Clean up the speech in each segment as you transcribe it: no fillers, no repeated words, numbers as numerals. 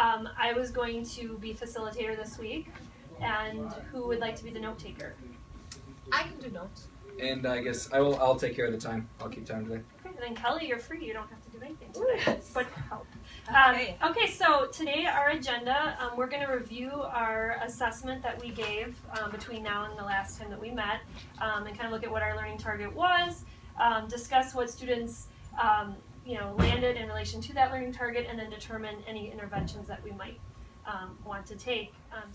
I was going to be facilitator this week, and who would like to be the note taker? I can do notes. And I guess I'll take care of the time. I'll keep time today. Okay, and then Kelly, you're free. You don't have to do anything today, but help. Okay, so today our agenda, we're going to review our assessment that we gave between now and the last time that we met, and kind of look at what our learning target was, discuss what students landed in relation to that learning target, and then determine any interventions that we might want to take.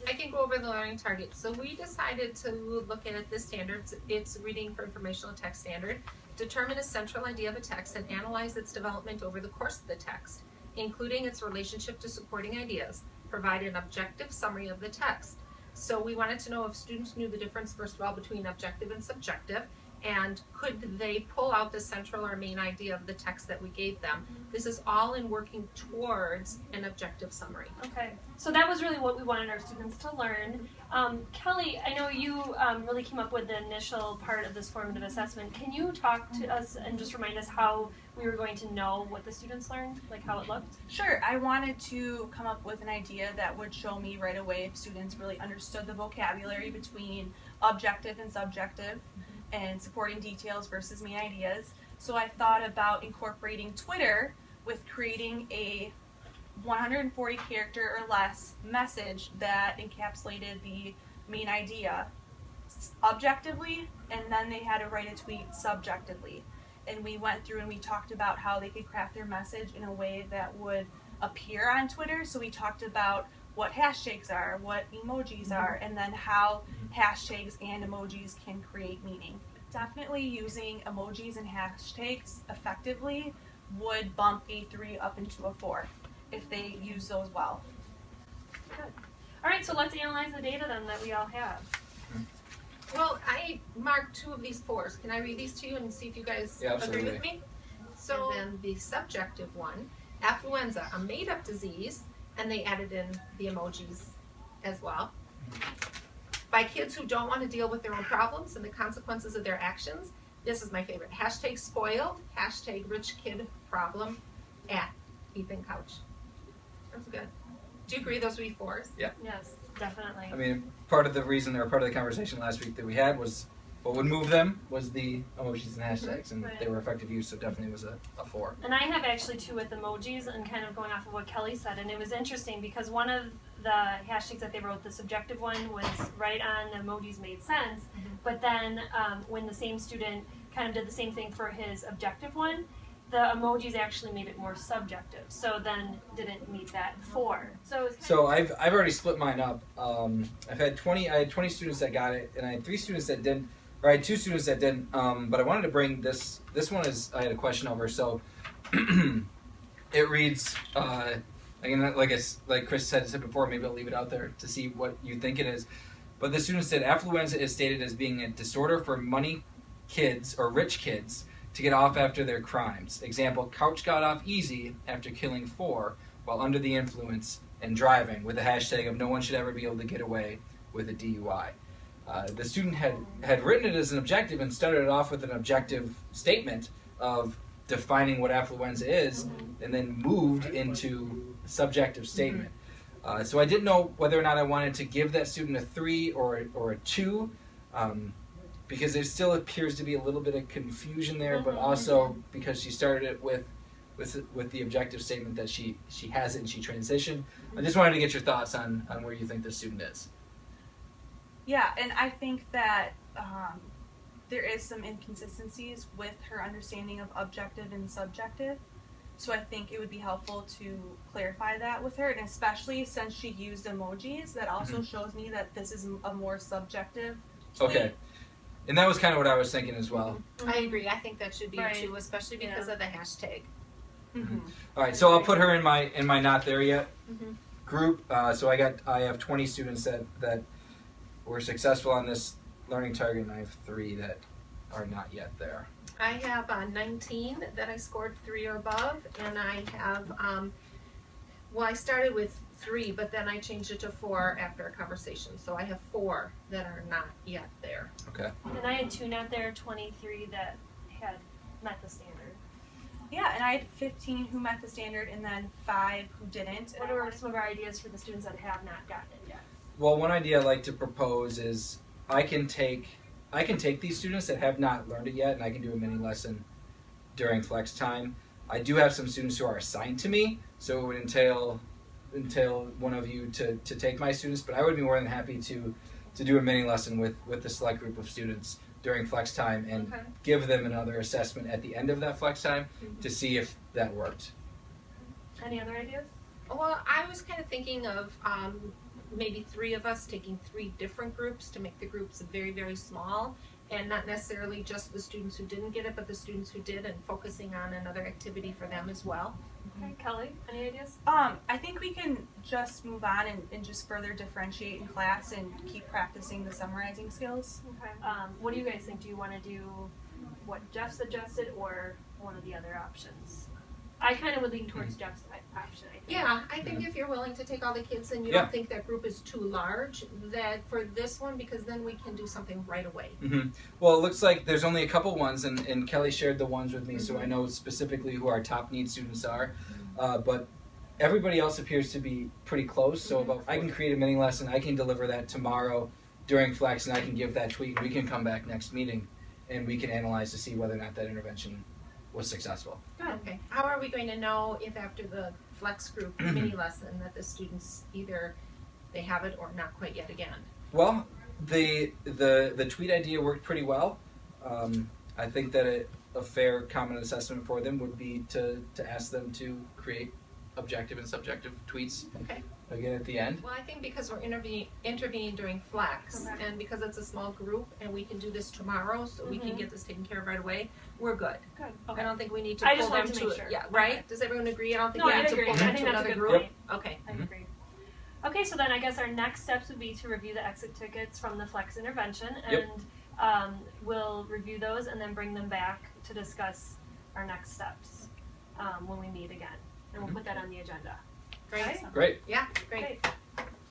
I can go over the learning target. So we decided to look at the standards. It's reading for informational text standard. Determine a central idea of a text and analyze its development over the course of the text, including its relationship to supporting ideas. Provide an objective summary of the text. So we wanted to know if students knew the difference, first of all, between objective and subjective, and could they pull out the central or main idea of the text that we gave them. This is all in working towards an objective summary. Okay, so that was really what we wanted our students to learn. Kelly, I know you really came up with the initial part of this formative assessment. Can you talk to us and just remind us how we were going to know what the students learned, like how it looked? Sure. I wanted to come up with an idea that would show me right away if students really understood the vocabulary between objective and subjective, and supporting details versus main ideas. So I thought about incorporating Twitter with creating a 140 character or less message that encapsulated the main idea objectively, and then they had to write a tweet subjectively. And we went through and we talked about how they could craft their message in a way that would appear on Twitter. So we talked about what hashtags are, what emojis are, and then how hashtags and emojis can create meaning. Definitely using emojis and hashtags effectively would bump a 3 up into a 4 if they use those well. Good. All right, so let's analyze the data then that we all have. Well, I marked 2 of these 4s. Can I read these to you and see if you guys agree with me? So and then the subjective one, affluenza, a made-up disease, and they added in the emojis as well. By kids who don't want to deal with their own problems and the consequences of their actions. This is my favorite. Hashtag spoiled, hashtag rich kid problem, at Ethan Couch. That's good. Do you agree those would be 4s? Yeah. Yes, definitely. I mean, part of the reason or part of the conversation last week that we had was what would move them was the emojis and hashtags, and they were effective use, so definitely was a 4. And I have actually 2 with emojis, and kind of going off of what Kelly said, and it was interesting because one of the hashtags that they wrote, the subjective one, was right on, the emojis made sense, but then when the same student kind of did the same thing for his objective one, the emojis actually made it more subjective, so then didn't meet that 4. So I've already split mine up. I had 20 students that got it, and I had 3 students that didn't. Or I had 2 students that didn't, but I wanted to bring this one is, I had a question over, so it reads, again, like Chris said before, maybe I'll leave it out there to see what you think it is, but the student said, affluenza is stated as being a disorder for money kids or rich kids to get off after their crimes. Example, Couch got off easy after killing 4 while under the influence and driving, with the hashtag of no one should ever be able to get away with a DUI. The student had written it as an objective and started it off with an objective statement of defining what affluenza is, and then moved into a subjective statement. So I didn't know whether or not I wanted to give that student a 3 or a 2, because there still appears to be a little bit of confusion there, but also because she started it with the objective statement that she has it and she transitioned. I just wanted to get your thoughts on where you think this student is. Yeah, and I think that there is some inconsistencies with her understanding of objective and subjective. So I think it would be helpful to clarify that with her, and especially since she used emojis, that also shows me that this is a more subjective tweet. Okay. And that was kind of what I was thinking as well. I agree. I think that should be 2, especially because of the hashtag. All right, so I'll put her in my not there yet group. So I have 20 students that were successful on this learning target, and I have 3 that are not yet there. I have 19 that I scored 3 or above, and I have, I started with 3, but then I changed it to 4 after a conversation. So I have 4 that are not yet there. Okay. And I had 2 not there, 23 that had met the standard. Yeah, and I had 15 who met the standard and then 5 who didn't. What are some of our ideas for the students that have not gotten it yet? Well, one idea I'd like to propose is I can take these students that have not learned it yet, and I can do a mini lesson during flex time. I do have some students who are assigned to me, so it would entail one of you to take my students, but I would be more than happy to do a mini lesson with the select group of students during flex time and Okay. give them another assessment at the end of that flex time to see if that worked. Any other ideas? Well, I was kind of thinking of maybe 3 of us taking 3 different groups to make the groups very, very small, and not necessarily just the students who didn't get it, but the students who did, and focusing on another activity for them as well. Okay, Kelly, any ideas? I think we can just move on and just further differentiate in class and keep practicing the summarizing skills. Okay. What do you guys think? Do you want to do what Jeff suggested or one of the other options? I kind of would lean towards Jeff's option, I think. Yeah, I think if you're willing to take all the kids and you Yeah. don't think that group is too large, that for this one, because then we can do something right away. Well, it looks like there's only a couple ones, and Kelly shared the ones with me, so I know specifically who our top need students are. But everybody else appears to be pretty close, so I can create a mini lesson, I can deliver that tomorrow during flex, and I can give that tweet, and we can come back next meeting, and we can analyze to see whether or not that intervention was successful. Okay. How are we going to know if after the flex group mini lesson that the students either they have it or not quite yet again? Well, the tweet idea worked pretty well. I think that a fair common assessment for them would be to ask them to create objective and subjective tweets Okay. again at the end. Well, I think because we're intervening during flex, Okay. and because it's a small group, and we can do this tomorrow, so we can get this taken care of right away, we're good. Good. I Okay. don't think we need to I pull just them wanted to make sure. Yeah, right? Okay. Does everyone agree? I don't think No, we I need to agree. pull I them think to that's a another good group. point. Okay. I agree. Okay, so then I guess our next steps would be to review the exit tickets from the flex intervention, and we'll review those and then bring them back to discuss our next steps when we meet again, and we'll put that on the agenda. Great. Right? Great. Yeah, great. Great.